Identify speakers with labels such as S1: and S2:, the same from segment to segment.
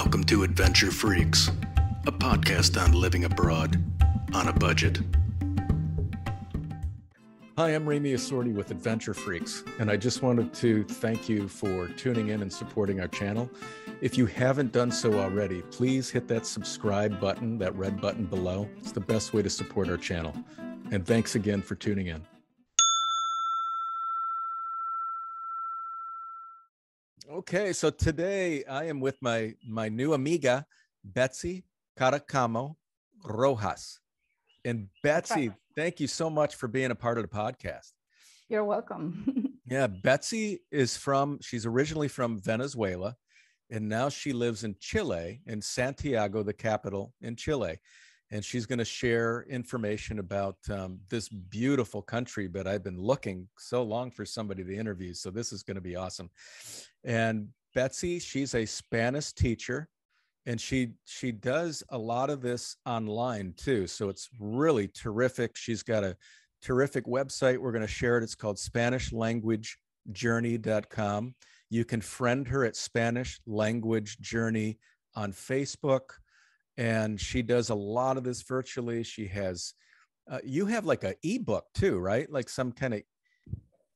S1: Welcome to Adventure Freaks, a podcast on living abroad on a budget. Hi, I'm Remy Assorti with Adventure Freaks, and I just wanted to thank you for tuning in and supporting our channel. If you haven't done so already, please hit that subscribe button, that red button below. It's the best way to support our channel. And thanks again for tuning in. Okay, so today I am with my new amiga, Betsy Carcamo Rojas. And Betsy, thank you so much for being a part of the podcast.
S2: You're welcome.
S1: Yeah, Betsy she's originally from Venezuela, and now she lives in Chile, in Santiago, the capital in Chile. And she's going to share information about this beautiful country, but I've been looking so long for somebody to interview. So this is going to be awesome. And Betsy, she's a Spanish teacher, and she does a lot of this online too. So it's really terrific. She's got a terrific website. We're going to share it. It's called SpanishLanguageJourney.com. You can friend her at Spanish Language Journey on Facebook. And she does a lot of this virtually. She has, you have like an ebook too, right? Like some kind of,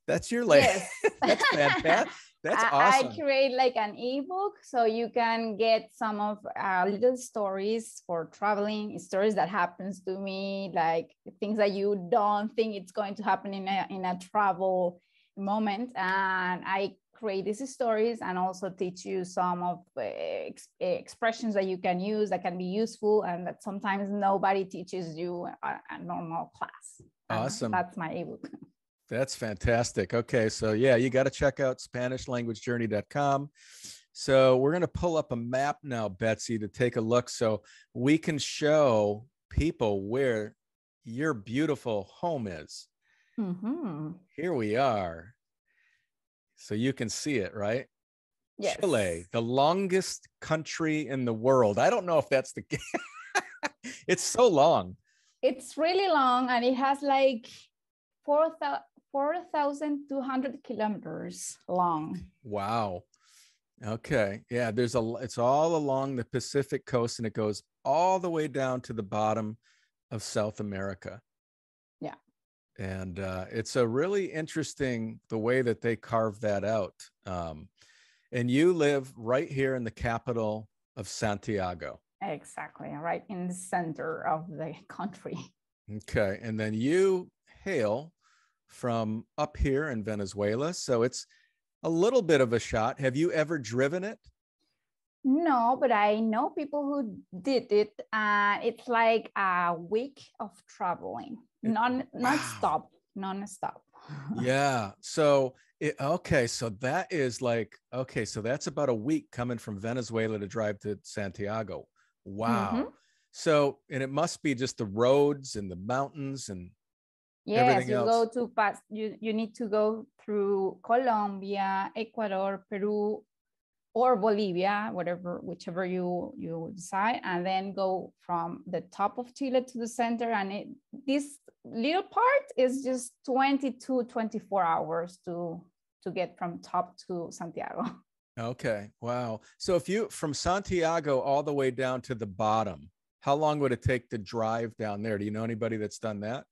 S1: that's your like,
S2: yes.
S1: That's fantastic. That's awesome.
S2: I create like an ebook so you can get some of little stories for traveling, stories that happens to me, like things that you don't think it's going to happen in a travel moment. And I create these stories and also teach you some of expressions that you can use that can be useful and that sometimes nobody teaches you a normal class.
S1: Awesome.
S2: That's my ebook.
S1: That's fantastic. Okay, so yeah, you got to check out SpanishLanguageJourney.com. So we're going to pull up a map now, Betsy, to take a look so we can show people where your beautiful home is.
S2: Mm-hmm.
S1: Here we are. So you can see it, right?
S2: Yes.
S1: Chile, the longest country in the world. I don't know if that's the case. It's so long.
S2: It's really long, and it has like 4,200 kilometers long.
S1: Wow. Okay. Yeah, it's all along the Pacific coast, and it goes all the way down to the bottom of South America.
S2: Yeah.
S1: And it's a really interesting the way that they carve that out. And you live right here in the capital of Santiago.
S2: Exactly, right in the center of the country.
S1: Okay. And then you hail from up here in Venezuela. So it's a little bit of a shot. Have you ever driven it?
S2: No, but I know people who did it. It's like a week of traveling, non-stop.
S1: Yeah. So so that is like, okay, so that's about a week coming from Venezuela to drive to Santiago. Wow.
S2: Mm-hmm.
S1: So, and it must be just the roads and the mountains and
S2: yes,
S1: everything else.
S2: You need to go through Colombia, Ecuador, Peru, or Bolivia, whichever you decide, and then go from the top of Chile to the center. And this little part is just 24 hours to get from top to Santiago.
S1: Okay. Wow. So if you from Santiago all the way down to the bottom, how long would it take to drive down there? Do you know anybody that's done that?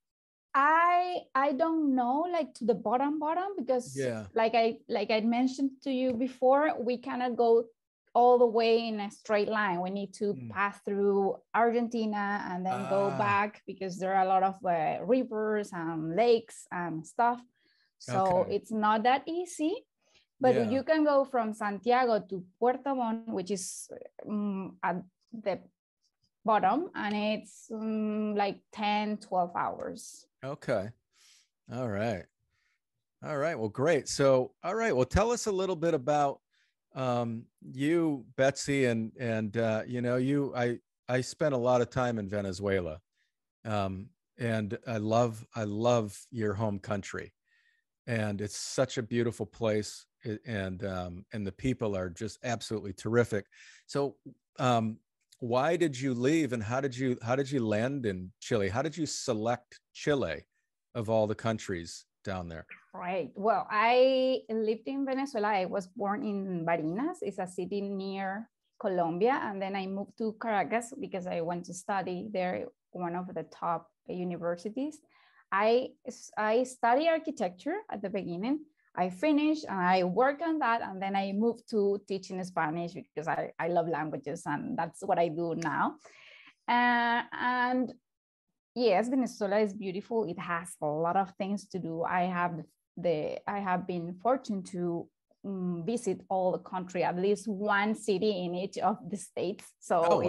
S2: I don't know, like to the bottom because like I mentioned to you before, we cannot go all the way in a straight line. We need to pass through Argentina and then go back because there are a lot of rivers and lakes and stuff. So it's not that easy, but you can go from Santiago to Puerto Montt, which is at the bottom, and it's like 10-12 hours.
S1: Okay. All right. Well, great. So, all right. Well, tell us a little bit about you, Betsy, and you know, I spent a lot of time in Venezuela, and I love your home country, and it's such a beautiful place, and the people are just absolutely terrific. So, why did you leave, and how did you land in Chile? How did you select Chile of all the countries down there?
S2: Right. Well, I lived in Venezuela. I was born in Barinas. It's a city near Colombia, and then I moved to Caracas because I went to study there, one of the top universities. I studied architecture at the beginning. I finished and I worked on that, and then I moved to teaching Spanish because I love languages, and that's what I do now. And yes, Venezuela is beautiful. It has a lot of things to do. I have been fortunate to visit all the country, at least one city in each of the states. So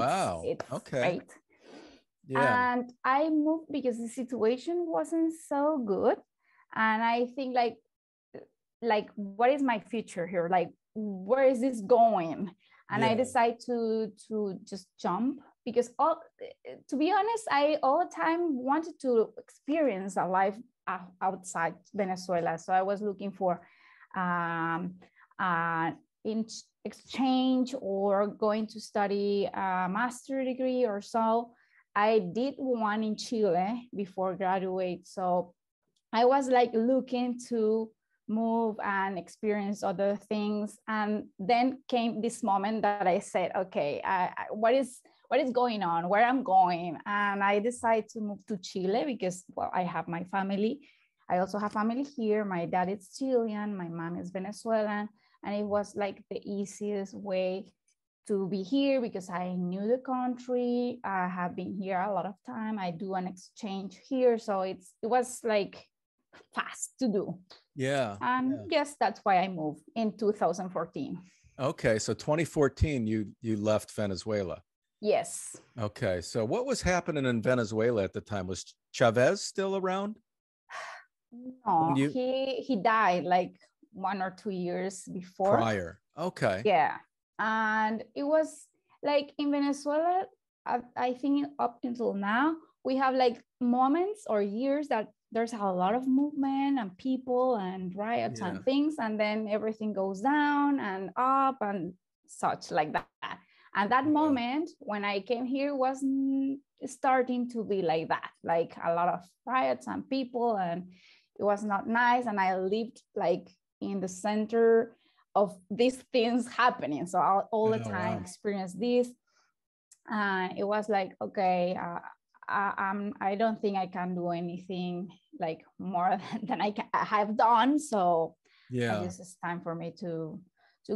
S2: it's
S1: okay.
S2: great.
S1: Yeah.
S2: And I moved because the situation wasn't so good. And I think like what is my future here? Like, where is this going? And I decided to just jump because to be honest, I all the time wanted to experience a life outside Venezuela. So I was looking for in exchange or going to study a master degree or so. I did one in Chile before graduate. So I was like looking to move and experience other things. And then came this moment that I said, okay, what is going on, where I'm going? And I decided to move to Chile because, well, I have my family. I also have family here. My dad is Chilean, my mom is Venezuelan. And it was like the easiest way to be here because I knew the country. I have been here a lot of time. I do an exchange here. So it was like fast to do.
S1: Yeah.
S2: And yes, that's why I moved in 2014.
S1: Okay. So 2014, you left Venezuela.
S2: Yes.
S1: Okay. So what was happening in Venezuela at the time? Was Chavez still around?
S2: No, he died like 1 or 2 years before.
S1: Prior. Okay.
S2: Yeah. And it was like in Venezuela, I think up until now, we have like moments or years that there's a lot of movement and people and riots and things, and then everything goes down and up and such like that. And that moment when I came here was starting to be like that, like a lot of riots and people, and it was not nice. And I lived like in the center of these things happening. So I all the time experience this. And it was like, okay, I don't think I can do anything like more than I have done. So I guess it's time for me to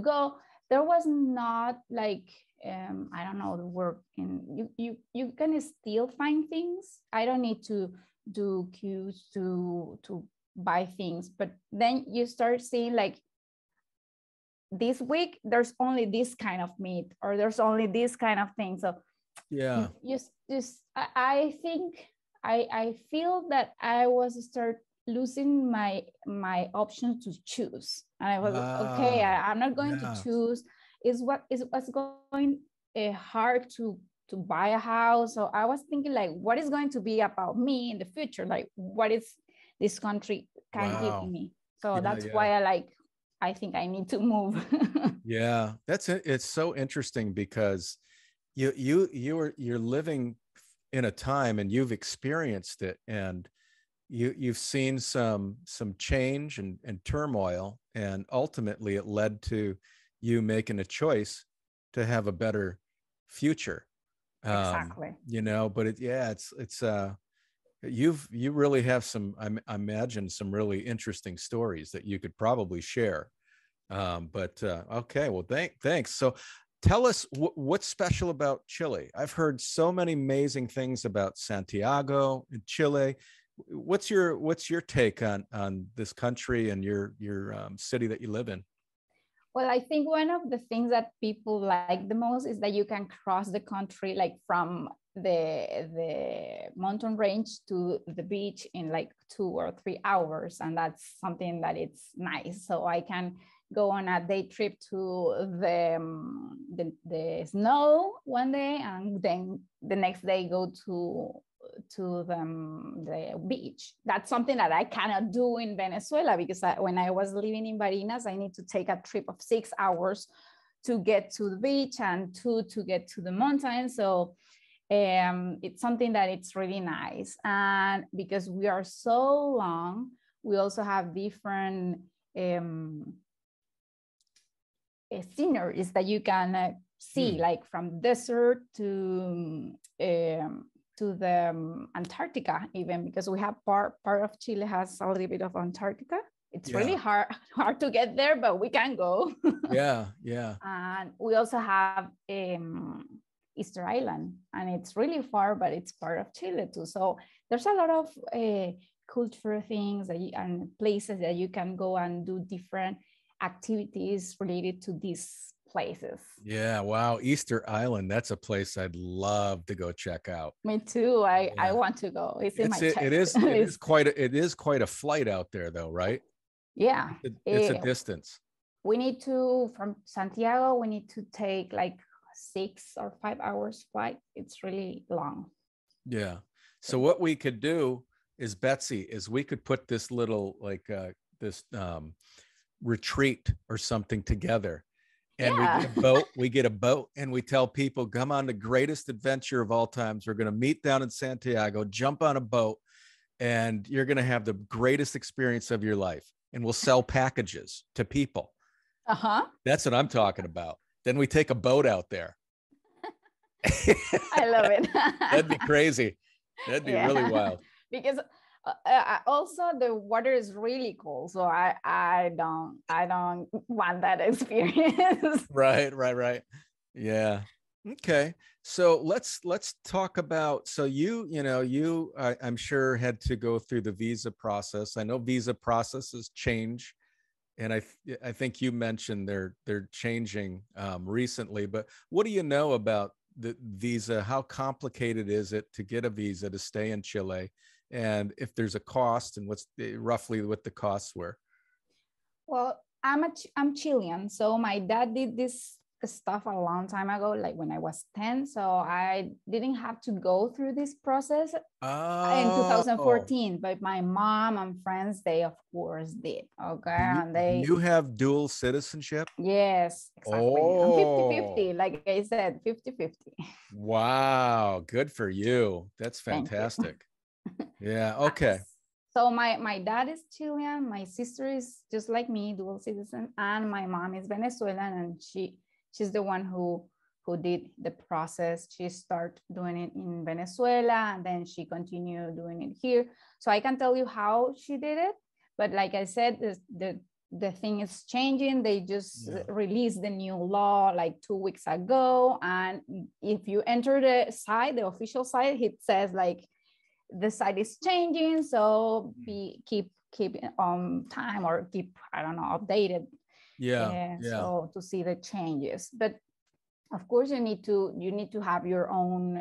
S2: go. There was not like, I don't know the word in, you can still find things. I don't need to do queues to buy things, but then you start seeing like, this week there's only this kind of meat, or there's only this kind of thing. So I think I feel that I was start losing my option to choose, and I was okay, I'm not going to choose. Is what's going hard to buy a house. So I was thinking like, what is going to be about me in the future? Like, what is this country can give me? So that's why I think I need to move.
S1: Yeah, that's it. It's so interesting because you're living in a time and you've experienced it, and you've seen some change and turmoil, and ultimately it led to you making a choice to have a better future.
S2: Exactly.
S1: You know, but it's you really have some, I imagine, some really interesting stories that you could probably share. Okay, well, thanks. So tell us what's special about Chile. I've heard so many amazing things about Santiago in Chile. What's your take on this country and your city that you live in?
S2: Well, I think one of the things that people like the most is that you can cross the country, like from the mountain range to the beach in like 2 or 3 hours. And that's something that it's nice. So I can go on a day trip to the snow one day, and then the next day go to the beach. That's something that I cannot do in Venezuela, because when I was living in Barinas, I need to take a trip of 6 hours to get to the beach and 2 to get to the mountain. So it's something that it's really nice. And because we are so long, we also have different sceneries that you can sea, like from desert to the Antarctica, even, because we have part of Chile has a little bit of Antarctica. It's really hard to get there, but we can go.
S1: Yeah, yeah.
S2: And we also have Easter Island, and it's really far, but it's part of Chile too. So there's a lot of cultural things and places that you can go and do different activities related to these places.
S1: Yeah, wow. Easter Island, that's a place I'd love to go check out.
S2: Me too. I want to go. It's in my checklist.
S1: It is quite a flight out there though, right?
S2: Yeah.
S1: It's a distance.
S2: We need to, from Santiago, we need to take like 6 or 5 hours flight. It's really long.
S1: Yeah. So what we could do is, Betsy, is we could put this little like this retreat or something together. And we get a boat and we tell people, come on the greatest adventure of all times. We're going to meet down in Santiago, jump on a boat, and you're going to have the greatest experience of your life. And we'll sell packages to people. That's what I'm talking about. Then we take a boat out there.
S2: I love it.
S1: That'd be crazy. That'd be really wild.
S2: Because also the water is really cold, so I don't want that experience.
S1: Right. Yeah. Okay. So let's talk about, so I'm sure had to go through the visa process. I know visa processes change, and I think you mentioned they're changing recently, but what do you know about the visa? How complicated is it to get a visa to stay in Chile? And if there's a cost, and what's roughly what the costs were?
S2: Well, I'm Chilean, so my dad did this stuff a long time ago, like when I was 10. So I didn't have to go through this process in 2014. But my mom and friends, they of course did. Okay,
S1: you have dual citizenship?
S2: Yes, exactly. I'm 50-50, like I said, 50-50.
S1: Wow, good for you. That's fantastic. Yeah. Okay.
S2: So my dad is Chilean, my sister is just like me, dual citizen, and my mom is Venezuelan, and she's the one who did the process. She started doing it in Venezuela, and then she continued doing it here. So I can tell you how she did it, but like I said, the thing is changing. They just released the new law like 2 weeks ago, and if you enter the site, the official site, it says like, the site is changing, so keep on time, or keep, I don't know, updated. So to see the changes. But of course you need to have your own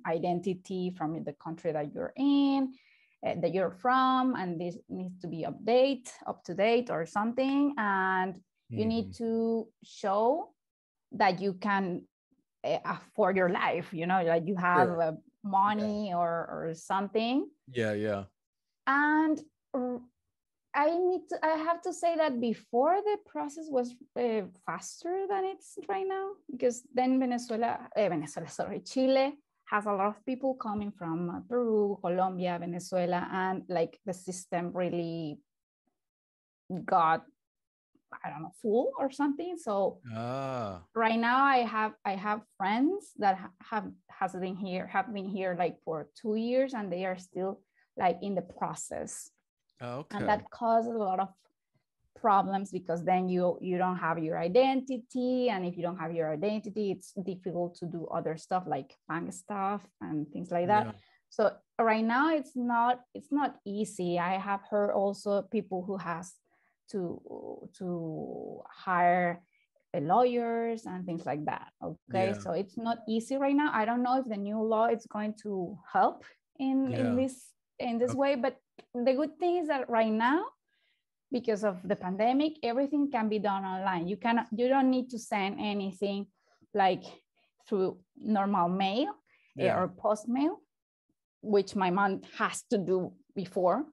S2: identity from the country that you're in, that you're from, and this needs to be up to date or something. And you need to show that you can afford your life, like you have money or something. And I have to say that before, the process was faster than it's right now, because then Chile has a lot of people coming from Peru, Colombia, Venezuela, and like the system really got, I don't know, full or something. So right now I have friends that have been here like for 2 years, and they are still like in the process. And that causes a lot of problems, because then you don't have your identity, and if you don't have your identity, it's difficult to do other stuff like bank stuff and things like that. So right now it's not easy. I have heard also people who has to hire lawyers and things like that. So it's not easy right now. I don't know if the new law is going to help in this way, but the good thing is that right now, because of the pandemic, everything can be done online. You don't need to send anything like through normal mail or post mail, which my mom has to do before.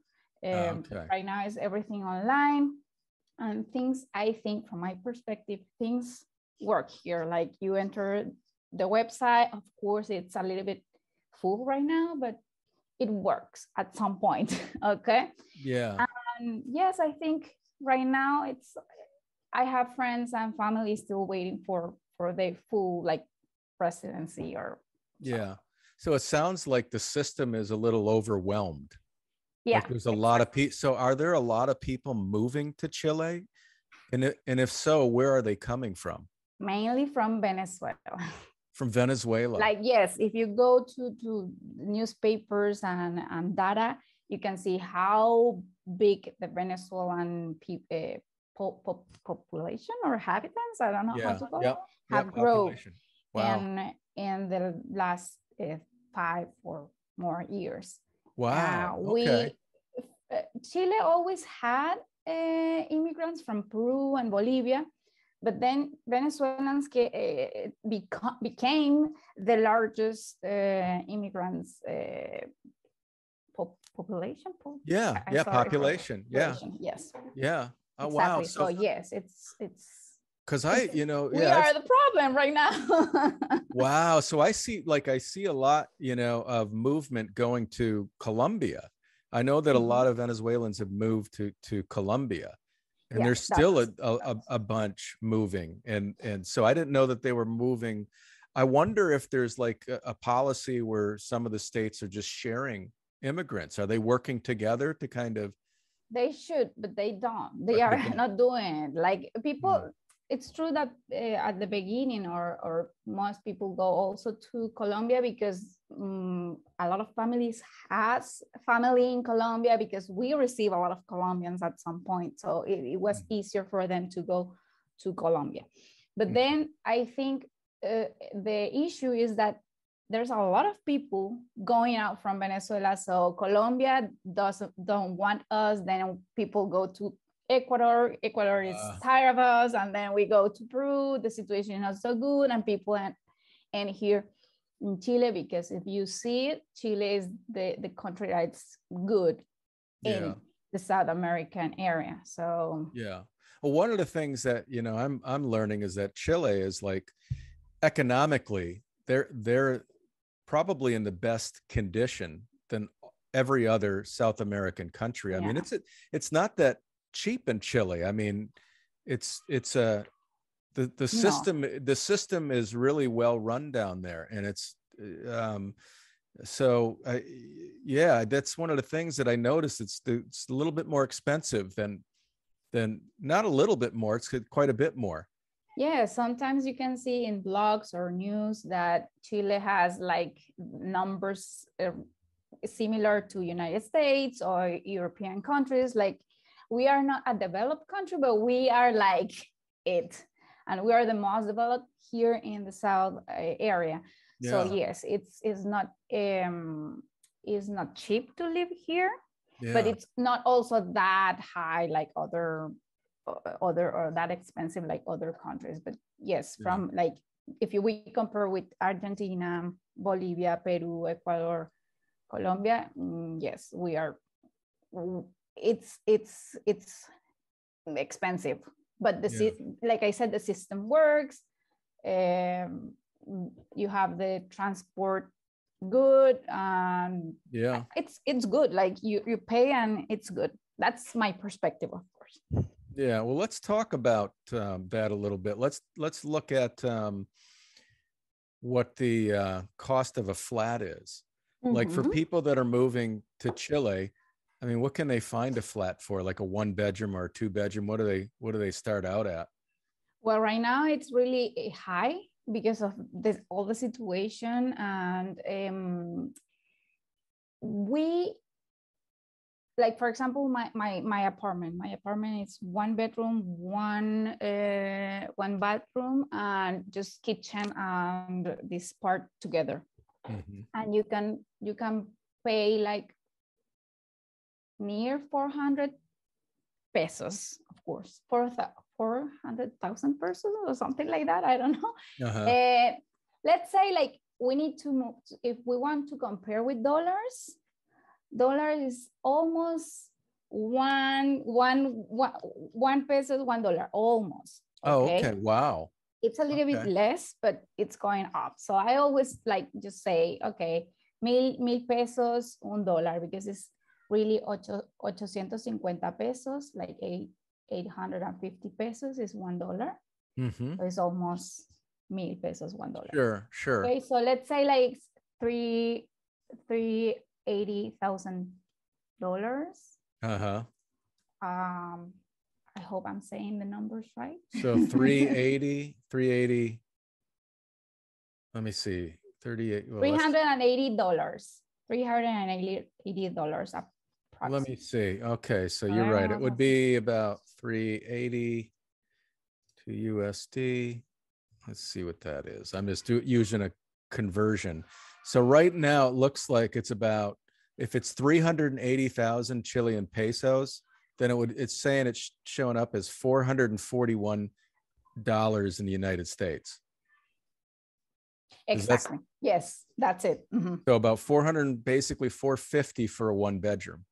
S2: Right now is everything online, and things, I think from my perspective, things work here. Like you enter the website, of course it's a little bit full right now, but it works at some point. And yes, I think right now I have friends and family still waiting for their full like residency or.
S1: Yeah. So it sounds like the system is a little overwhelmed.
S2: Yeah.
S1: Like there's a lot of people. So are there a lot of people moving to Chile? And if so, where are they coming from?
S2: Mainly from Venezuela.
S1: From Venezuela.
S2: Like, yes, if you go to newspapers and data, you can see how big the Venezuelan population or habitants, I don't know how to call it, have grown in the last 5 or more years.
S1: Wow. Okay.
S2: Chile always had immigrants from Peru and Bolivia, but then Venezuelans became the largest immigrants population.
S1: Population. Yeah.
S2: Yes.
S1: Yeah. Oh,
S2: exactly.
S1: Wow.
S2: So yes, it's
S1: because
S2: we are the problem right now.
S1: Wow. So I see a lot, of movement going to Colombia. I know that a lot of Venezuelans have moved to Colombia, and there's still a bunch moving. And so I didn't know that they were moving. I wonder if there's like a policy where some of the states are just sharing immigrants. Are they working together to kind of?
S2: They should, but they don't. They are not doing it. Like people, it's true that at the beginning or most people go also to Colombia because a lot of families has family in Colombia because we receive a lot of Colombians at some point. So it was easier for them to go to Colombia. But then I think the issue is that there's a lot of people going out from Venezuela. So Colombia don't want us. Then people go to Ecuador. Ecuador is tired of us. And then we go to Peru. The situation is not so good. And people and here in Chile, because if you see it, Chile is the country that's good in the South American area. So
S1: well, one of the things that I'm learning is that Chile is like economically they're probably in the best condition than every other South American country. I mean, it's not that cheap in Chile. I mean, it's the system is really well run down there, and it's that's one of the things that I noticed. It's a little bit more expensive than not a little bit more. It's quite a bit more.
S2: Yeah, sometimes you can see in blogs or news that Chile has like numbers similar to United States or European countries. Like we are not a developed country, but we are like it. And we are the most developed here in the South area. Yeah. So yes, it's not cheap to live here, but it's not also that high like other or that expensive like other countries. But yes, from like if we compare with Argentina, Bolivia, Peru, Ecuador, Colombia, yes, we are. It's expensive, but like I said, the system works. You have the transport good, and it's good. Like you pay and it's good. That's my perspective, of course.
S1: Yeah, well, let's talk about that a little bit. Let's look at what the cost of a flat is. Like for people that are moving to Chile, I mean, what can they find a flat for? Like a 1-bedroom or a 2-bedroom? What do they start out at?
S2: Well, right now it's really high because of all the situation, and we. Like for example, my apartment is 1-bedroom, one bathroom, and just kitchen and this part together. And you can pay like near 400 pesos, of course, 400,000 pesos or something like that. I don't know. Let's say like we need to move, if we want to compare with dollars. Dollar is almost one peso, $1 almost.
S1: Okay. Okay. Wow.
S2: It's a little bit less, but it's going up. So I always like just say, okay, mil pesos, $1, because it's really 850 pesos, like 850 pesos is $1.
S1: Mm-hmm.
S2: So it's almost 1,000 pesos, $1.
S1: Sure, sure.
S2: Okay, so let's say like $380,000.
S1: Uh-huh.
S2: I hope I'm saying the numbers right.
S1: So 380. Let me see. 38. Well,
S2: $380. $380 approximately.
S1: Let me see. Okay, so you're right. It would be about 380 to USD. Let's see what that is. I'm just using a conversion. So right now it looks like it's about, if it's 380,000 Chilean pesos, then it's saying it's showing up as $441 in the United States.
S2: Exactly. Yes, that's it. Mm-hmm.
S1: So about 400, basically 450 for a 1-bedroom.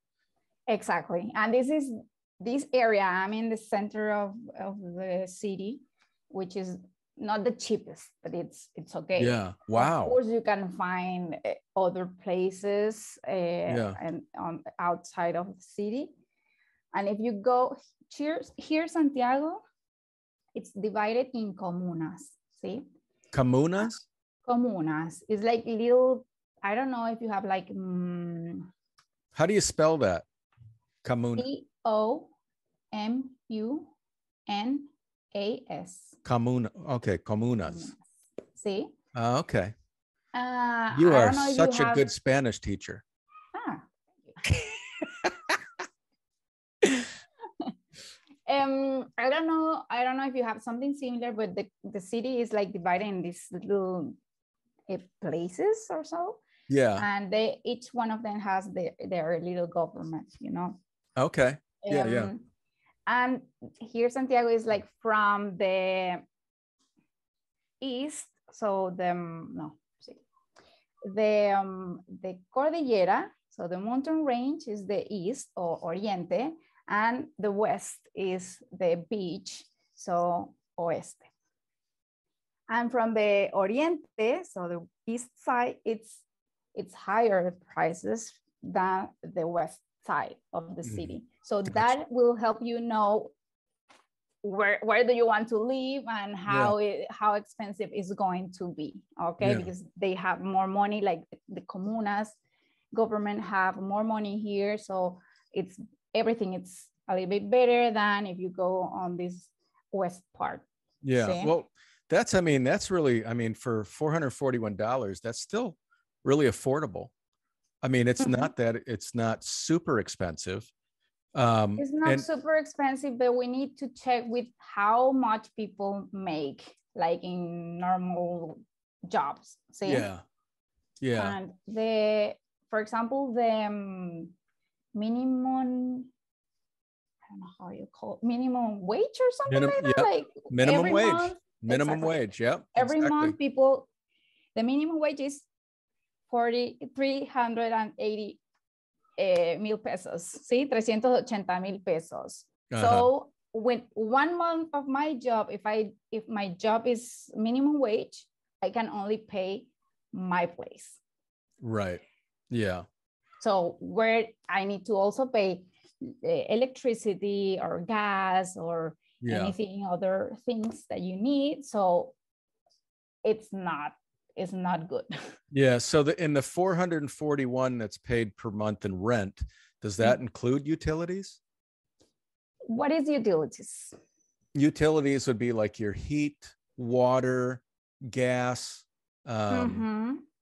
S2: Exactly. And this area, I'm in the center of the city, which is not the cheapest, but it's okay.
S1: Yeah. Wow.
S2: Of course, you can find other places and outside of the city. And if you go here, Santiago, it's divided in comunas. See?
S1: Comunas?
S2: Comunas. It's like little, I don't know if you have like.
S1: How do you spell that? Comuna.
S2: C-O-M-U-N-A-S.
S1: Comuna. Okay, comunas.
S2: See?
S1: Okay. You are such a good Spanish teacher.
S2: I don't know if you have something similar, but the city is like divided in these little places or so.
S1: Yeah.
S2: And each one of them has their little government, you know.
S1: Okay. Yeah.
S2: And here Santiago is like from the east, so the cordillera, so the mountain range is the east or oriente, and the west is the beach, so oeste. And from the oriente, so the east side, it's higher prices than the west side of the city. So that will help you know where do you want to live and how expensive it's going to be, okay? Because they have more money, like the comunas government have more money here, so everything it's a little bit better than if you go on this west part.
S1: Yeah. Well, that's really, for $441, that's still really affordable. It's not super expensive.
S2: It's not super expensive, but we need to check with how much people make, like in normal jobs. See?
S1: Yeah.
S2: And for example, the minimum, I don't know how you call it, minimum wage or something like that. Like
S1: minimum wage.
S2: Month,
S1: minimum wage. Yep.
S2: Every month, people, the minimum wage is 380 mil pesos, see, 380,000 pesos. So with 1 month of my job, if my job is minimum wage, I can only pay my place.
S1: Right. Yeah.
S2: So where I need to also pay electricity or gas or anything, other things that you need. So it's not good.
S1: Yeah. So in the 441 that's paid per month in rent, does that include utilities?
S2: What is utilities?
S1: Utilities would be like your heat, water, gas,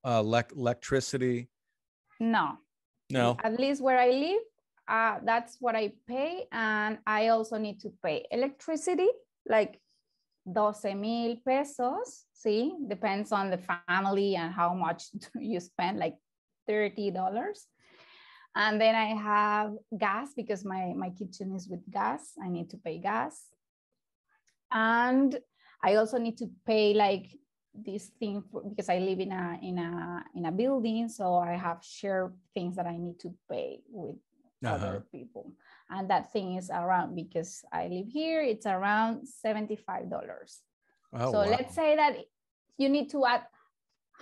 S1: electricity.
S2: No. At least where I live, that's what I pay. And I also need to pay electricity, like 12,000 pesos. See, depends on the family and how much you spend, like $30. And then I have gas because my kitchen is with gas. I need to pay gas. And I also need to pay like this thing because I live in a building. So I have shared things that I need to pay with other people. And that thing is around, because I live here, it's around $75. So let's say that you need to add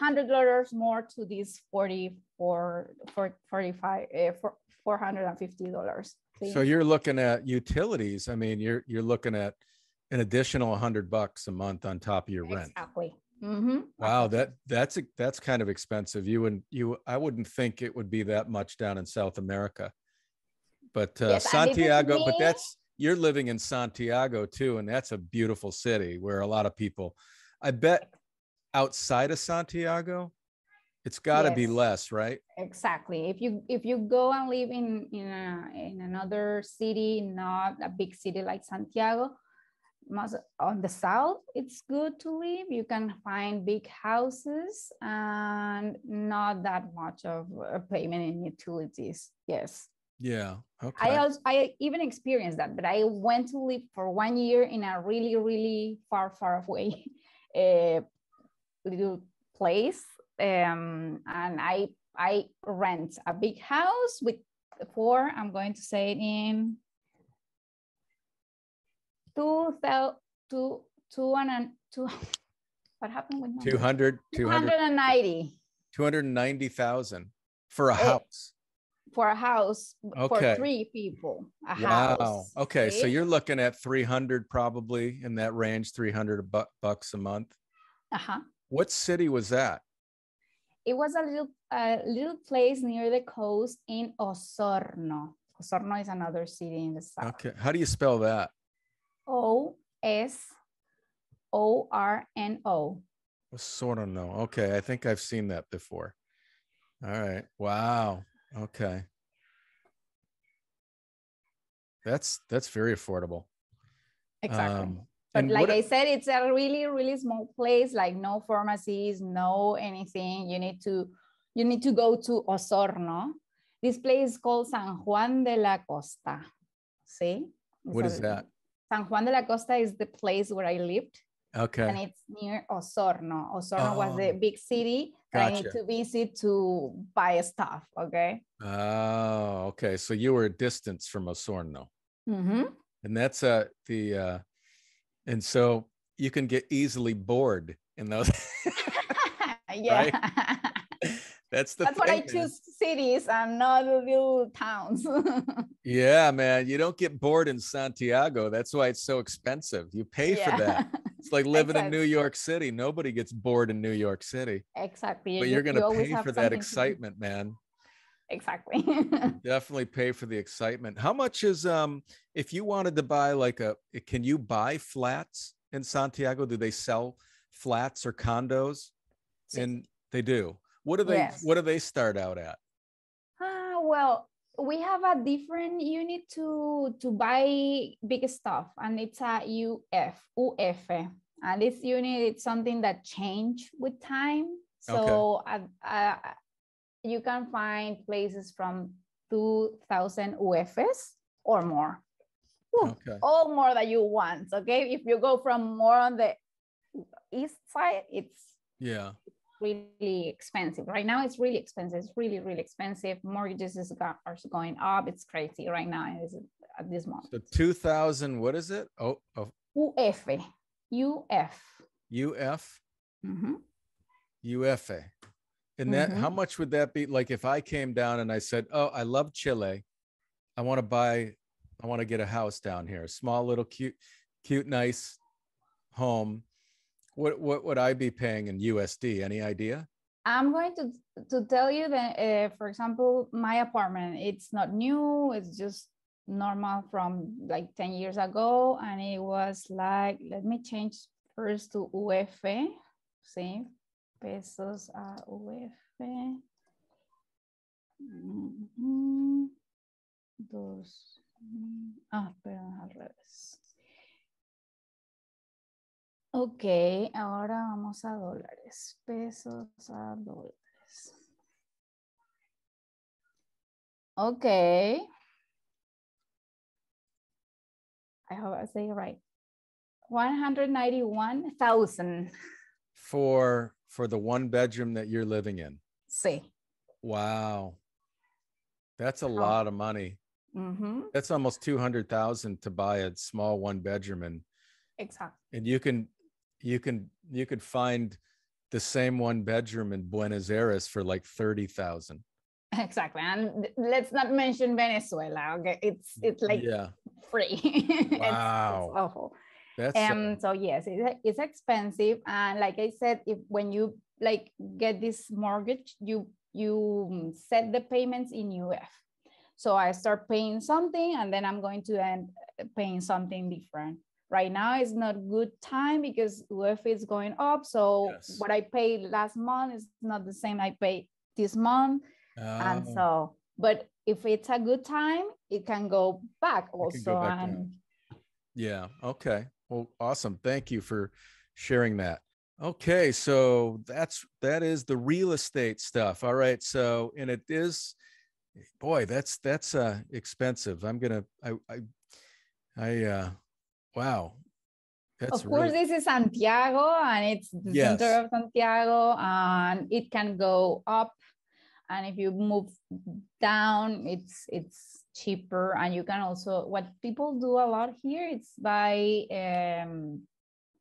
S2: $100 more to these $450.
S1: So you're looking at utilities. I mean, you're looking at an additional $100 a month on top of your rent.
S2: Exactly.
S1: Wow, that's kind of expensive. I wouldn't think it would be that much down in South America. But
S2: yes,
S1: Santiago, but you're living in Santiago too, and that's a beautiful city where a lot of people, I bet outside of Santiago, it's got to be less, right?
S2: Exactly. If you go and live in another city, not a big city like Santiago, on the south, it's good to live. You can find big houses and not that much of a payment in utilities. Yes.
S1: Yeah. Okay.
S2: I even experienced that, but I went to live for 1 year in a really, really far away little place. And I rent a big house with I'm going to say it in 2,000 what happened with
S1: 290,000 for a house.
S2: For a house for 3 people. House.
S1: Okay, so you're looking at 300 probably in that range, $300 a month. What city was that?
S2: It was a little place near the coast in Osorno. Osorno is another city in the south.
S1: Okay, how do you spell that?
S2: Osorno.
S1: Osorno. Okay, I think I've seen that before. All right. Wow. Okay. That's very affordable.
S2: Exactly. But like I said, it's a really, really small place, like no pharmacies, no anything. You need to go to Osorno. This place is called San Juan de la Costa. See?
S1: What is that?
S2: San Juan de la Costa is the place where I lived.
S1: Okay.
S2: And it's near Osorno. Osorno was the big city that I need to visit to buy stuff. Okay.
S1: Oh, okay. So you were a distance from Osorno. And that's and so you can get easily bored in those.
S2: Yeah.
S1: That's
S2: what I choose, cities and not little towns.
S1: Yeah, man. You don't get bored in Santiago. That's why it's so expensive. You pay for that. It's like living in New York City. Nobody gets bored in New York City.
S2: Exactly.
S1: But you're going to pay for that excitement, man.
S2: Exactly.
S1: Definitely pay for the excitement. How much is if you wanted to buy can you buy flats in Santiago? Do they sell flats or condos? And they do. What do they start out at?
S2: Well, we have a different unit to buy big stuff, and it's a UF. And this unit is something that changed with time. So you can find places from 2,000 UFs or more. All more that you want. Okay, if you go from more on the east side, it's really expensive. Right now, it's really expensive. It's really, really expensive. Mortgages are going up. It's crazy right now at this moment.
S1: So 2,000. What is it? UF. UFA. And that, how much would that be? Like if I came down and I said, oh, I love Chile. I want to get a house down here, a small little cute, nice home. What would I be paying in USD? Any idea?
S2: I'm going to tell you that, for example, my apartment, it's not new. It's just normal from like 10 years ago. And it was like, let me change first to UF. See? Pesos a UF. Perdón, al revés. Ok, ahora vamos a dólares. Pesos a dólares. Ok. I hope I say it right. 191,000.
S1: For the 1 bedroom that you're living in.
S2: Sí.
S1: Wow. That's a lot of money. That's almost 200,000 to buy a small 1 bedroom.
S2: Exactly.
S1: And you could find the same 1 bedroom in Buenos Aires for like 30,000.
S2: Exactly. And let's not mention Venezuela. Okay. It's like free. It's
S1: Wow.
S2: awful.
S1: That's
S2: so yes, it's expensive. And like I said, if when you like get this mortgage, you set the payments in UF. So I start paying something and then I'm going to end paying something different. Right now is not good time because UF is going up. So what I paid last month is not the same I paid this month. And so, but if it's a good time, it can go back also.
S1: Go back down. Yeah. Okay. Well, awesome. Thank you for sharing that. Okay. So that is the real estate stuff. All right. So, and it is, boy, that's expensive. Wow.
S2: Of course, this is Santiago and it's the center of Santiago and it can go up. And if you move down, it's cheaper. And you can also, what people do a lot here, it's buy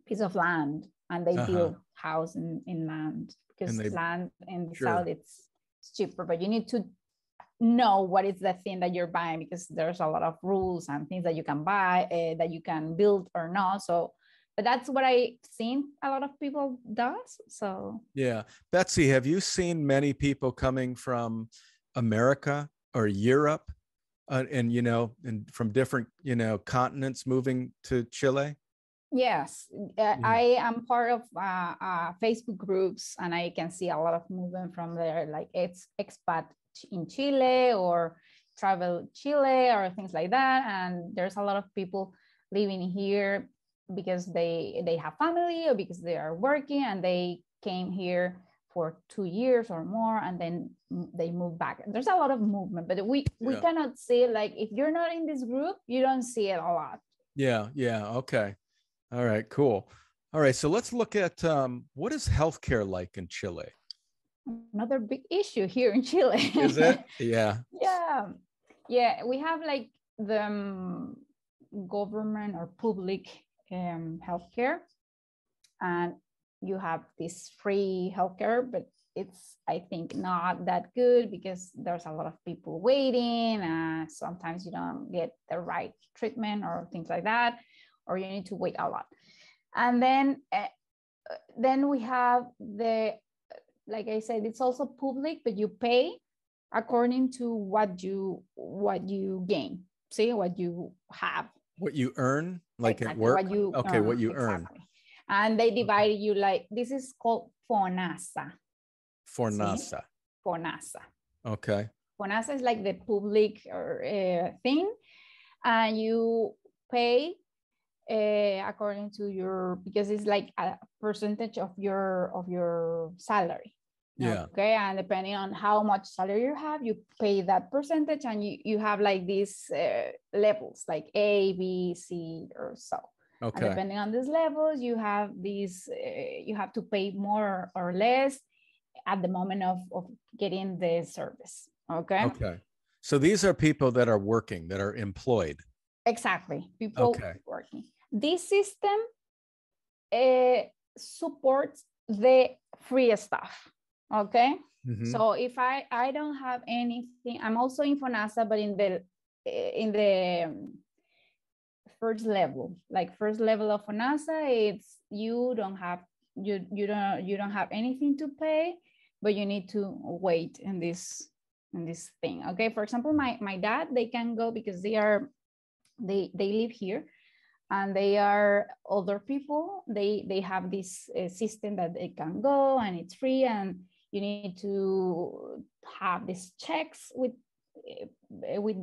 S2: piece of land and they build house in land because land in the south, it's cheaper, but you need to know what is the thing that you're buying because there's a lot of rules and things that you can buy, that you can build or not. So, but that's what I've seen a lot of people does. So
S1: yeah. Betsy, have you seen many people coming from America or Europe and, you know, and from different, you know, continents moving to Chile?
S2: Yes, I am part of Facebook groups and I can see a lot of movement from there, like it's expat in Chile or travel Chile or things like that. And there's a lot of people living here because they have family or because they are working and they came here for 2 years or more and then they move back. There's a lot of movement, but we cannot see it. Like if you're not in this group, you don't see it a lot.
S1: Yeah. Okay. All right, cool. All right, so let's look at what is healthcare like in Chile?
S2: Another big issue here in Chile.
S1: Is it? Yeah.
S2: Yeah, we have like the government or public healthcare, and you have this free healthcare, but it's, I think, not that good because there's a lot of people waiting. Sometimes you don't get the right treatment or things like that, or you need to wait a lot. And then we have the, like I said, it's also public, but you pay according to what you gain. See, what you have.
S1: What you earn, like at work?
S2: What you
S1: earn, what you earn.
S2: And they divide you like, this is called FONASA.
S1: FONASA.
S2: FONASA.
S1: Okay.
S2: FONASA is like the public thing. And you pay according to your, because it's like a percentage of your salary.
S1: Yeah.
S2: Okay. And depending on how much salary you have, you pay that percentage, and you have like these levels, like A, B, C, or so. Okay. And depending on these levels, you have these, you have to pay more or less at the moment of getting the service. Okay.
S1: Okay. So these are people that are working, that are employed.
S2: Exactly. People working. This system supports the free stuff. Okay. Mm-hmm. So if I don't have anything, I'm also in FONASA, but in the first level, like first level of FONASA, it's you don't have anything to pay, but you need to wait in this thing. Okay. For example, my dad, they can go because they live here. And they are older people. They have this system that they can go and it's free, and you need to have these checks with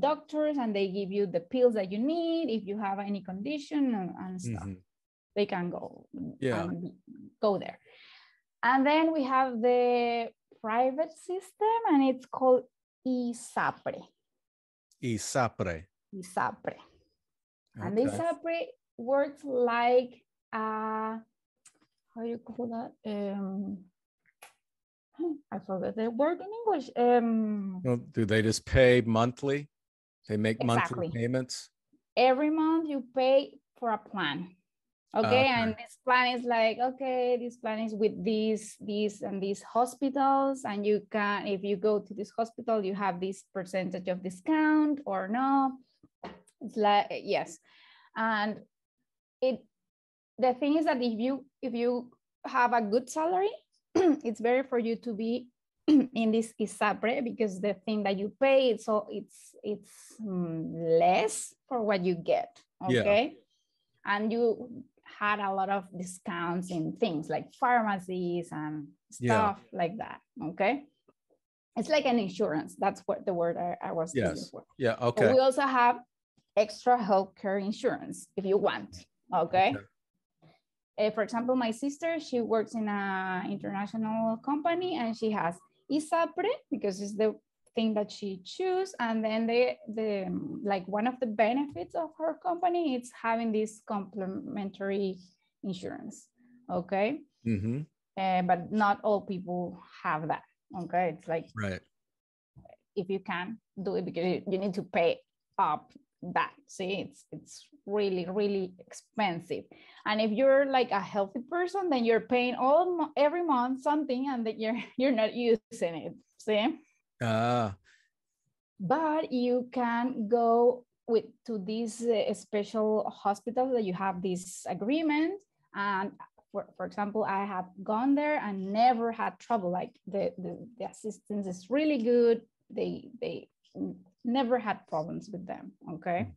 S2: doctors, and they give you the pills that you need if you have any condition and stuff. Mm-hmm. They can go and go there. And then we have the private system, and it's called ISAPRE.
S1: ISAPRE.
S2: ISAPRE. Okay. And this ISAPRE works like, how do you call that? I forgot the word in English.
S1: Well, do they just pay monthly? They make monthly payments?
S2: Every month you pay for a plan. Okay, and this plan is like, okay, this plan is with these and these hospitals, and you can, if you go to this hospital, you have this percentage of discount or no. It's like, yes. And the thing is that if you have a good salary, it's better for you to be in this ISAPRE, because the thing that you pay, it's less for what you get. Okay. Yeah. And you had a lot of discounts in things like pharmacies and stuff like that. Okay. It's like an insurance. That's what the word I was looking for. Yeah. Okay. But we also have extra healthcare insurance if you want. Okay. For example, my sister, she works in an international company, and she has ISAPRE because it's the thing that she choose. And then the like one of the benefits of her company is having this complementary insurance. Okay. But not all people have that. Okay. It's like, right, if you can do it, because you need to pay up that. See, it's really, really expensive. And if you're like a healthy person, then you're paying every month something, and that you're not using it. See. But you can go to these special hospitals that you have this agreement. And for example, I have gone there and never had trouble. Like the assistance is really good. They never had problems with them. Okay.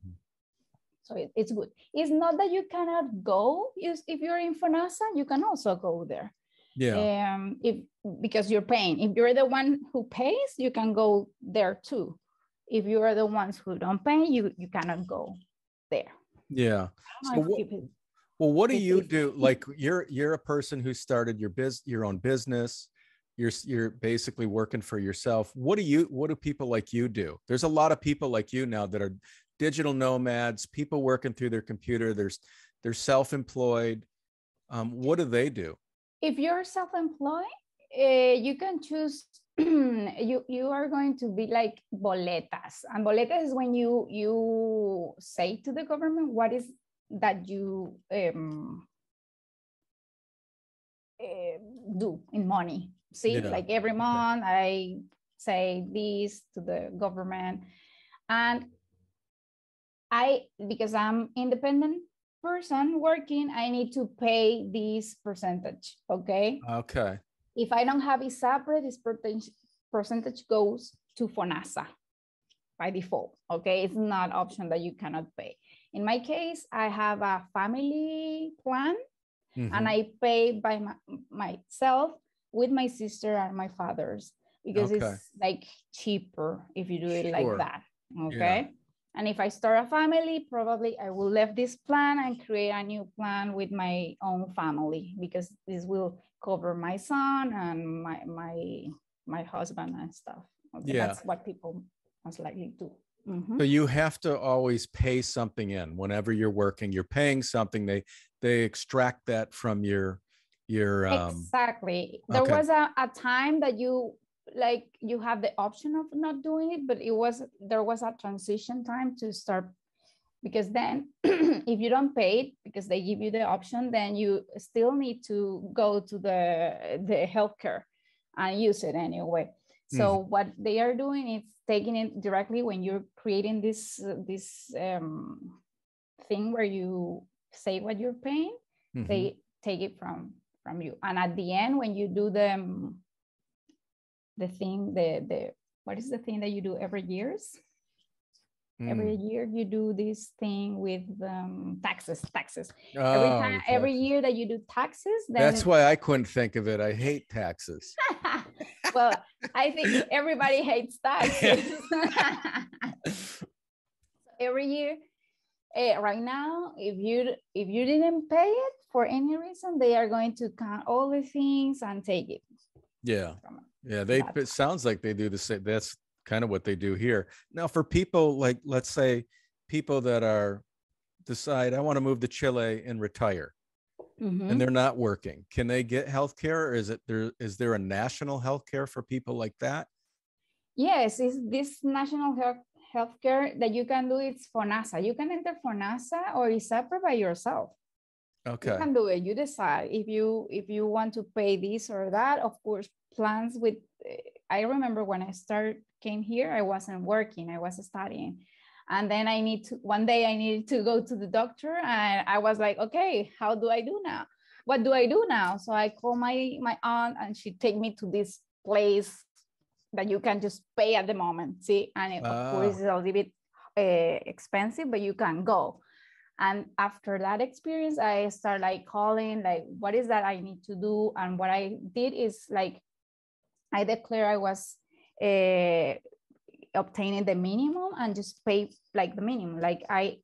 S2: So it's good. It's not that you cannot go. If you're in FONASA, you can also go there. Yeah. Because you're paying. If you're the one who pays, you can go there too. If you are the ones who don't pay, you cannot go there. Yeah. So what do you do? Like you're a person who started your own business. You're basically working for yourself. What do people like you do? There's a lot of people like you now that are digital nomads, people working through their computer. They're self-employed. What do they do? If you're self-employed, you can choose. You are going to be like boletas, and boletas is when you say to the government what is that you do in money. See, like every month I say this to the government, and because I'm independent person working, I need to pay this percentage. Okay. Okay. If I don't have ISAPRE, this percentage goes to FONASA by default. Okay. It's not an option that you cannot pay. In my case, I have a family plan, and I pay by myself with my sister and my father's, because it's like cheaper if you do it like that. Okay. Yeah. And if I start a family, probably I will leave this plan and create a new plan with my own family, because this will cover my son and my husband and stuff. Okay. Yeah. That's what people most likely do. So you have to always pay something in whenever you're working. You're paying something. They extract that from your exactly. There was a time that you have the option of not doing it, but there was a transition time to start, because then if you don't pay it, because they give you the option, then you still need to go to the healthcare and use it anyway. So what they are doing is taking it directly when you're creating this thing where you say what you're paying. They take it from you, and at the end, when you do the thing, what is the thing that you do every year? Every year you do this thing with taxes. Every year that you do taxes, then that's why I couldn't think of it. I hate taxes. Well, I think everybody hates taxes. Every year, right now, if you didn't pay it for any reason, they are going to count all the things and take it. Yeah. Yeah, it sounds like they do the same. That's kind of what they do here. Now, for people like, let's say, people that decide, I want to move to Chile and retire, and they're not working, can they get healthcare, or is there a national healthcare for people like that? Yes, it's this national healthcare that you can do. It's FONASA. You can enter FONASA or ISAPRE by yourself.
S1: Okay.
S2: You can do it. You decide if you want to pay this or that. Of course, plans with, I remember when I came here, I wasn't working, I was studying. And then one day I needed to go to the doctor, and I was like, okay, how do I do now? What do I do now? So I called my aunt, and she take me to this place that you can just pay at the moment. See, and of course it's a little bit expensive, but you can go. And after that experience, I started like calling, like, what is that I need to do? And what I did is like, I declare I was obtaining the minimum and just pay like the minimum. Like I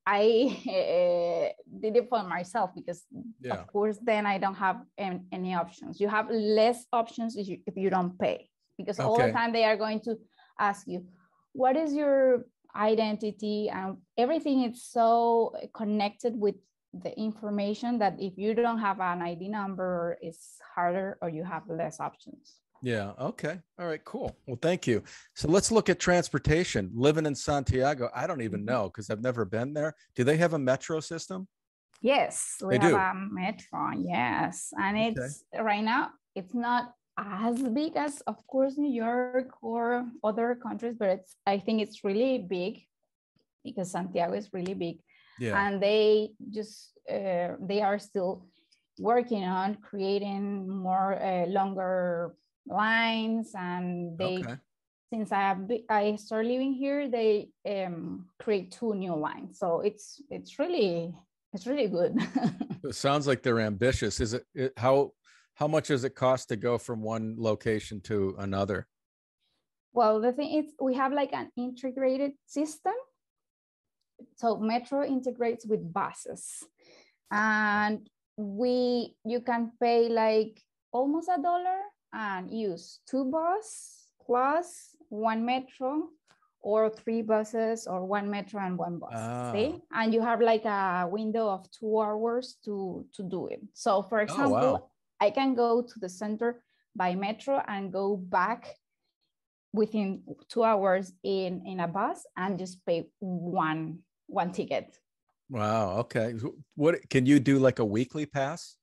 S2: did it for myself because of course then I don't have any options. You have less options if you don't pay, because all the time they are going to ask you, what is your identity, and everything is so connected with the information that if you don't have an ID number, it's harder or you have less options.
S1: Yeah. Okay. All right, cool. Well, thank you. So let's look at transportation. Living in Santiago, I don't even know because I've never been there. Do they have a metro system?
S2: Yes, we have a metro. Yes. And it's right now, it's not as big as, of course, New York or other countries, but I think it's really big because Santiago is really big. Yeah. And they are still working on creating more longer lines, and they since I started living here, they create 2 new lines, so it's really good.
S1: It sounds like they're ambitious. Is it how much does it cost to go from one location to another?
S2: Well, the thing is, we have like an integrated system. So Metro integrates with buses, and you can pay like almost $1 and use 2 buses plus 1 metro, or 3 buses, or 1 metro and 1 bus. See? And you have like a window of 2 hours to do it. So for example, I can go to the center by metro and go back within 2 hours in a bus and just pay one ticket.
S1: Wow. Okay. What can you do, like a weekly pass?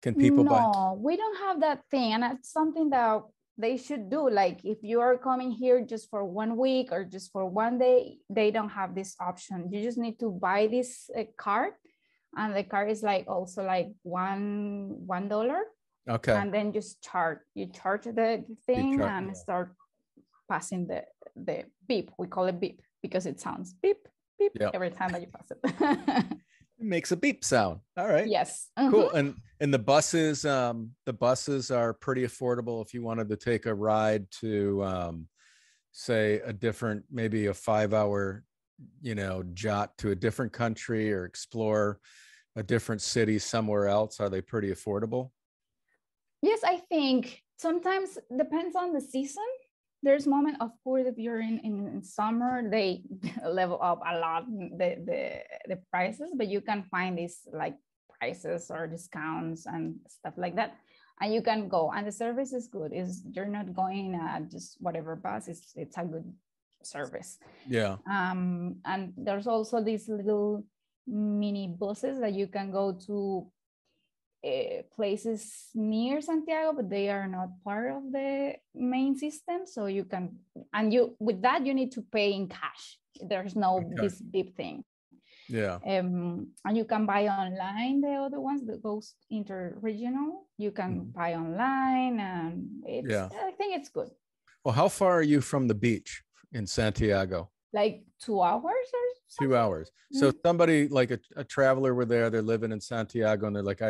S1: Can people
S2: buy? No, we don't have that thing. And it's something that they should do. Like if you are coming here just for 1 week or just for 1 day, they don't have this option. You just need to buy this card, and the card is like also like $1. Okay. And then you charge the thing and start passing the beep. We call it beep because it sounds beep, beep every time that you pass it.
S1: It makes a beep sound. All right.
S2: Yes.
S1: Cool. And the buses are pretty affordable if you wanted to take a ride to say a different, maybe a 5-hour, jaunt to a different country or explore a different city somewhere else. Are they pretty affordable?
S2: Yes, I think sometimes depends on the season. There's moment, of course, if you're in summer, they level up a lot the prices, but you can find these like prices or discounts and stuff like that, and you can go, and the service is good. You're not going just whatever bus. It's a good service. Yeah. And there's also these little mini buses that you can go to places near Santiago, but they are not part of the main system. So you can, and with that, you need to pay in cash. There's no this beep thing. Yeah. And you can buy online the other ones that goes interregional. You can buy online, and I think it's good.
S1: Well, how far are you from the beach in Santiago?
S2: Like 2 hours or something?
S1: 2 hours. So somebody like a traveler were there, they're living in Santiago, and they're like,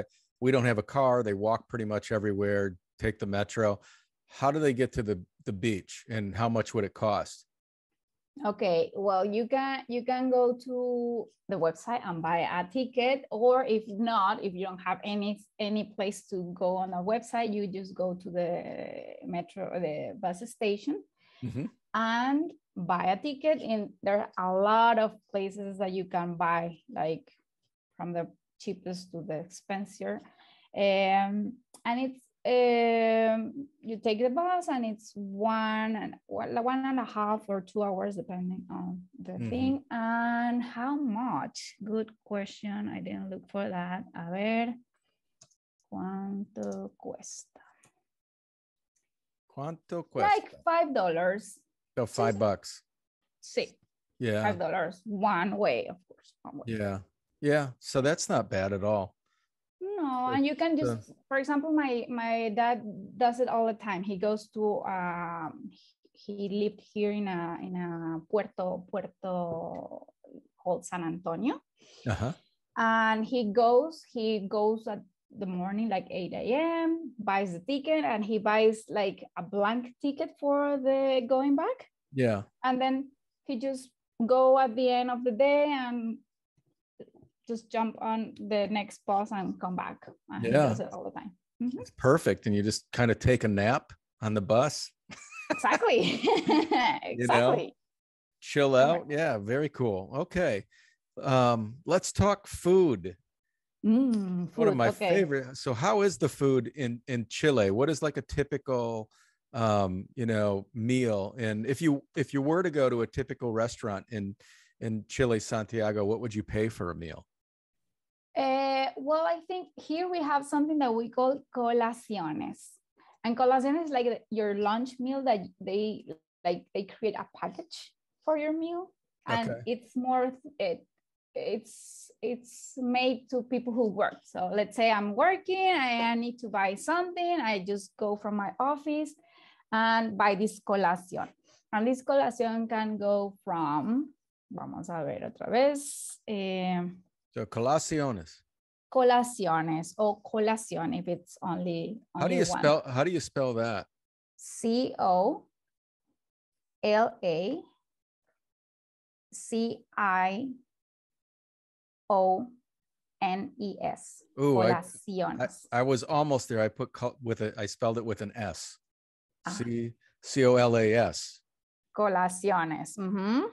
S1: we don't have a car. They walk pretty much everywhere, take the metro. How do they get to the beach, and how much would it cost?
S2: Okay, well, you can go to the website and buy a ticket, or if not, if you don't have any place to go on a website, you just go to the metro or the bus station and buy a ticket. And there are a lot of places that you can buy, like from the cheapest to the expensive, and it's you take the bus, and it's 1.5 or 2 hours depending on the thing. And how much? Good question. I didn't look for that. A ver. ¿Cuánto cuesta?
S1: ¿Cuánto cuesta?
S2: Like $5.
S1: So $5.
S2: Sí.
S1: Yeah.
S2: $5 one way, of course. One way.
S1: Yeah. Yeah. So that's not bad at all.
S2: No, and you can just, for example, my dad does it all the time. He goes to he lived here in a puerto called San Antonio.
S1: Uh-huh.
S2: And he goes at the morning, like 8 a.m., buys the ticket, and he buys like a blank ticket for the going back.
S1: Yeah.
S2: And then he just go at the end of the day and just jump on the next bus and come back. And he does it all the time. Mm-hmm.
S1: It's perfect. And you just kind of take a nap on the bus.
S2: Exactly. Exactly.
S1: You know, chill out. Yeah, very cool. Okay. Let's talk food.
S2: Food.
S1: One of my favorite. So how is the food in Chile? What is like a typical meal? And if you were to go to a typical restaurant in Chile, Santiago, what would you pay for a meal?
S2: Well, I think here we have something that we call colaciones. And colaciones is like your lunch meal that they create a package for your meal. And it's more, it's made to people who work. So let's say I'm working, I need to buy something. I just go from my office and buy this colación. And this colación can go from, vamos a ver otra vez.
S1: So colaciones.
S2: Colaciones or colación if it's only
S1: how do you
S2: one.
S1: spell that?
S2: Colaciones.
S1: Ooh,
S2: colaciones.
S1: I was almost there. I spelled it with an S. Colas.
S2: Colaciones. Mm-hmm.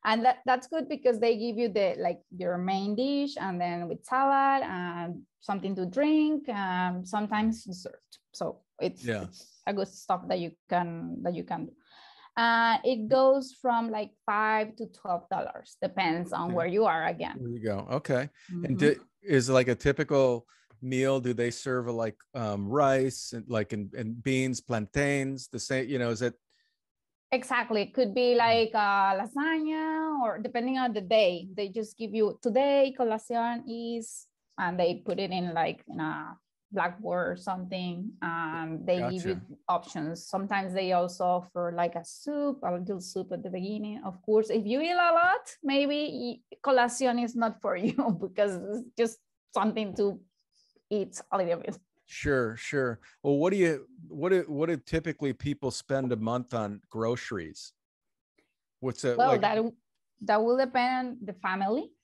S2: And that's good because they give you your main dish and then with salad and something to drink, sometimes dessert. So it's a good stuff that you can do. It goes from like $5 to $12, depends on where you are again.
S1: There you go. Okay. Mm-hmm. And is like a typical meal, do they serve like rice and like and beans, plantains, the same, is it?
S2: Exactly. It could be like lasagna, or depending on the day, they just give you today colación is, and they put it in like in a blackboard or something. They give you options. Sometimes they also offer like a little soup at the beginning. Of course, if you eat a lot, maybe colación is not for you because it's just something to eat a little bit.
S1: Sure. Well, what do typically people spend a month on groceries? What's it?
S2: Well, that will depend on the family.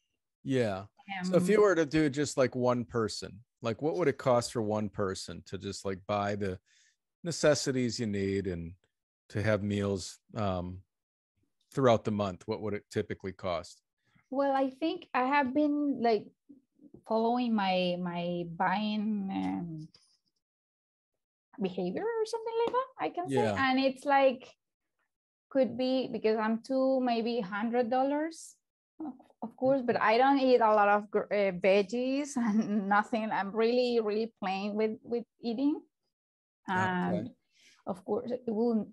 S1: Yeah. So if you were to do just like one person, like what would it cost for one person to just like buy the necessities you need and to have meals throughout the month? What would it typically cost?
S2: Well, I think I have been like following my buying behavior or something like that, I can say. And it's like, could be, because I'm maybe $100, of course, but I don't eat a lot of veggies and nothing. I'm really, really plain with eating. And of course, it will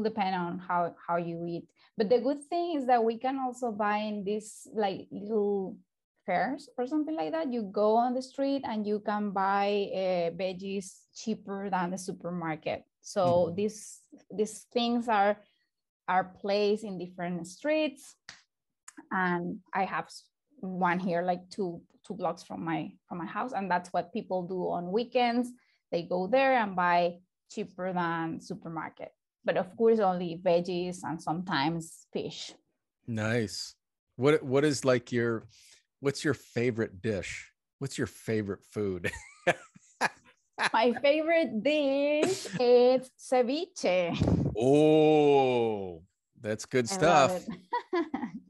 S2: depend on how you eat. But the good thing is that we can also buy in this like little fairs or something like that. You go on the street and you can buy veggies cheaper than the supermarket. So these things are placed in different streets, and I have one here like two blocks from my house, and that's what people do on weekends. They go there and buy cheaper than supermarket, but of course only veggies and sometimes fish.
S1: Nice. What is like what's your favorite dish? What's your favorite food?
S2: My favorite dish is ceviche.
S1: Oh, that's good stuff.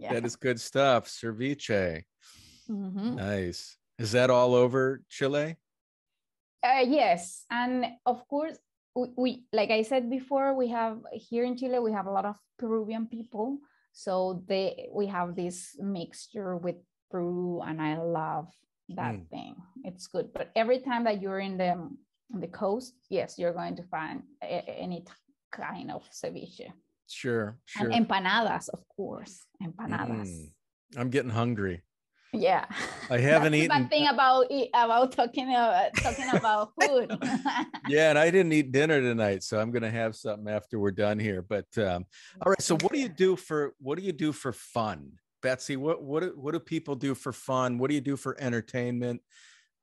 S1: That is good stuff. Ceviche. Nice. Is that all over Chile?
S2: Yes. And of course, we like I said before, we have here in Chile, we have a lot of Peruvian people. So we have this mixture with Peru, and I love that thing. It's good. But every time that you're in the coast, yes, you're going to find any kind of ceviche.
S1: Sure.
S2: And empanadas, of course. Empanadas.
S1: I'm getting hungry.
S2: Yeah,
S1: I haven't
S2: That's
S1: eaten.
S2: The thing about talking about food.
S1: Yeah, and I didn't eat dinner tonight, so I'm gonna have something after we're done here. But all right. So what do you do for fun, Betsy? What do people do for fun? What do you do for entertainment?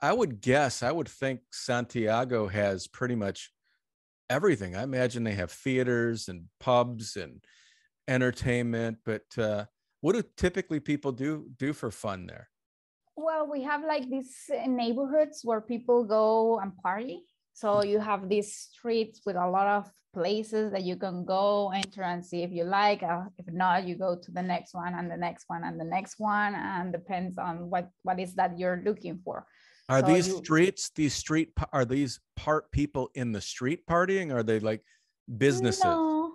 S1: I would think Santiago has pretty much everything. I imagine they have theaters and pubs and entertainment, but what do typically people do for fun there?
S2: Well, we have like these neighborhoods where people go and party. So you have these streets with a lot of places that you can go enter and see if you like. If not, you go to the next one and the next one and the next one, and depends on what is that you're looking for.
S1: Are these part people in the street partying? Are they like businesses,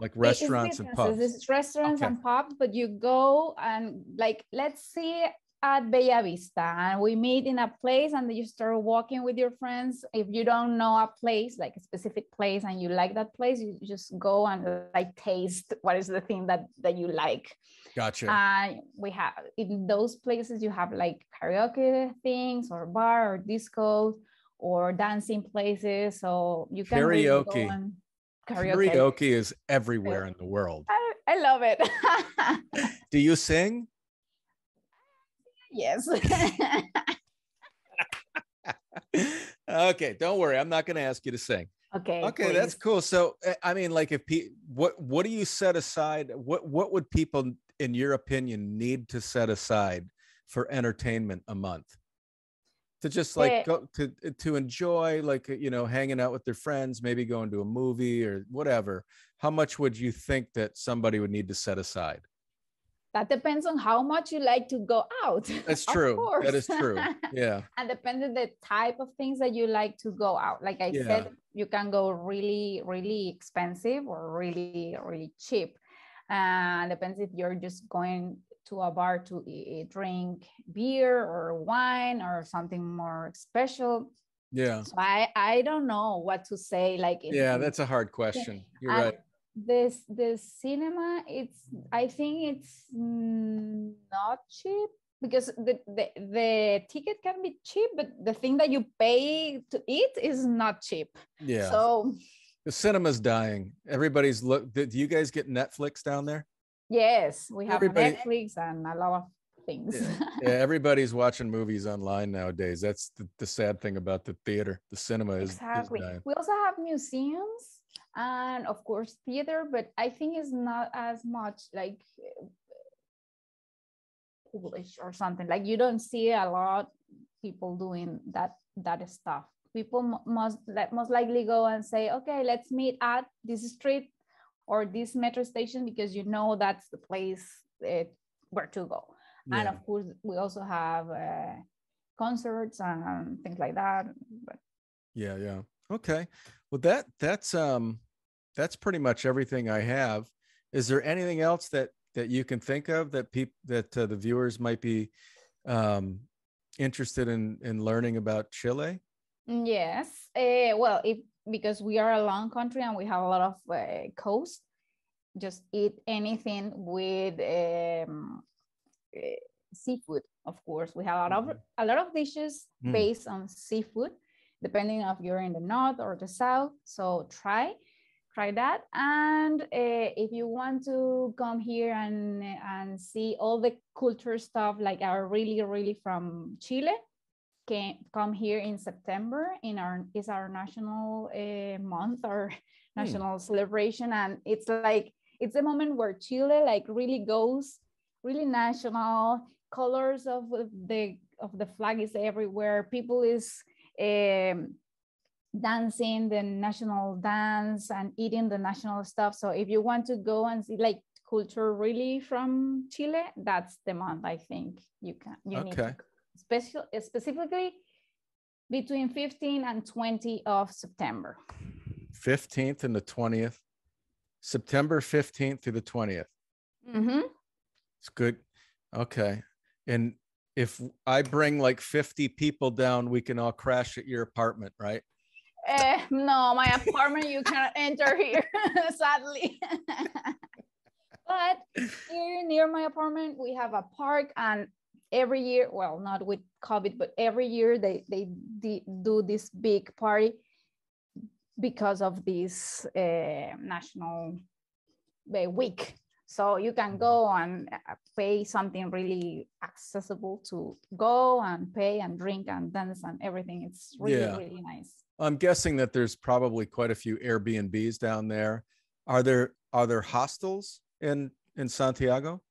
S1: like restaurants and pubs?
S2: It's restaurants and pubs, but you go and like, let's see at Bella Vista, and we meet in a place and you start walking with your friends. If you don't know a place, like a specific place, and you like that place, you just go and like taste what is the thing that you like.
S1: Gotcha.
S2: We have in those places, you have like karaoke things or bar or disco or dancing places. So you can really go and
S1: karaoke is everywhere in the world.
S2: I love it.
S1: Do you sing?
S2: Yes.
S1: Okay, don't worry. I'm not going to ask you to sing.
S2: Okay,
S1: that's cool. So, I mean, like, what do you set aside? What would people, in your opinion, need to set aside for entertainment a month? To just like go to enjoy, like, hanging out with their friends, maybe going to a movie or whatever. How much would you think that somebody would need to set aside?
S2: That depends on how much you like to go out.
S1: That's true. That is true. Yeah.
S2: And depends on the type of things that you like to go out. Like I said, you can go really, really expensive or really, really cheap. Depends if you're just going to a bar to drink beer or wine or something more special.
S1: Yeah.
S2: So I don't know what to say. Like,
S1: that's a hard question. You're right.
S2: The cinema, I think it's not cheap, because the ticket can be cheap, but the thing that you pay to eat is not cheap.
S1: Yeah.
S2: So
S1: the cinema's dying. Everybody's do you guys get Netflix down there?
S2: Yes, we have Netflix and a lot of things.
S1: Yeah, everybody's watching movies online nowadays. That's the sad thing about the theater. The cinema is dying.
S2: We also have museums and of course theater, but I think it's not as much like Polish or something. Like you don't see a lot people doing that stuff. People most likely go and say, okay, let's meet at this street or this metro station, because that's the place where to go. Yeah. And of course we also have concerts and things like that. But
S1: yeah. Okay. Well, that's pretty much everything I have. Is there anything else that you can think of that the viewers might be interested in learning about Chile?
S2: Yes. Well, because we are a long country and we have a lot of coast, just eat anything with seafood. Of course, we have a lot of dishes based on seafood, depending if you're in the north or the south. So try that. And if you want to come here and see all the culture stuff, like are really from Chile, can come here in September. Is our national month, our national celebration, and it's the moment where Chile like really goes really national. Colors of the flag is everywhere. People is dancing the national dance and eating the national stuff. So if you want to go and see like culture really from Chile, that's the month I think you need to go. Specifically between 15 and 20 of September.
S1: 15th and the 20th. September 15th through the 20th.
S2: Mm-hmm.
S1: It's good. Okay. And if I bring like 50 people down, we can all crash at your apartment, right?
S2: No, my apartment, you cannot enter here, sadly. But here near my apartment, we have a park, and every year, well, not with COVID, but every year they do this big party because of this national week. So you can go and pay something really accessible to go and pay and drink and dance and everything. It's really, really nice.
S1: I'm guessing that there's probably quite a few Airbnbs down there. Are there hostels in Santiago?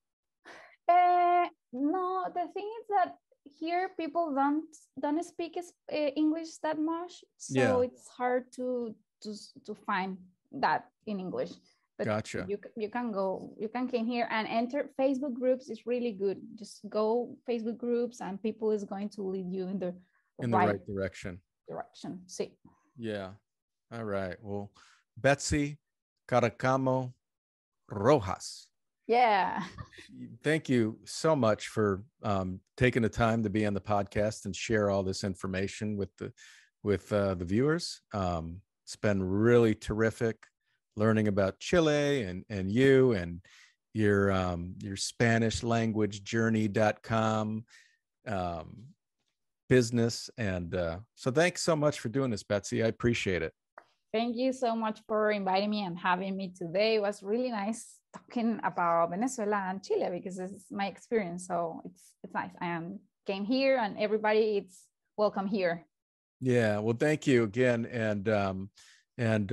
S2: No, the thing is that here people don't speak English that much, so it's hard to find that in English. But
S1: gotcha.
S2: You can came here and enter Facebook groups. It's really good. Just go Facebook groups, and people is going to lead you in the right
S1: direction.
S2: See.
S1: Yeah. All right. Well, Betsy Carcamo Rojas.
S2: Yeah.
S1: Thank you so much for taking the time to be on the podcast and share all this information with the viewers. It's been really terrific learning about Chile and you and your Spanish language journey.com business. And so thanks so much for doing this, Betsy. I appreciate it.
S2: Thank you so much for inviting me and having me today. It was really nice talking about Venezuela and Chile because this is my experience. So it's nice. I came here, and everybody it's welcome here.
S1: Yeah. Well, thank you again. And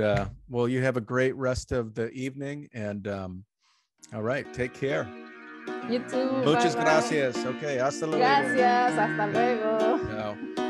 S1: well, you have a great rest of the evening. And all right, take care.
S2: You too.
S1: Muchas gracias. Okay, hasta luego.
S2: Gracias, hasta luego.
S1: Ciao.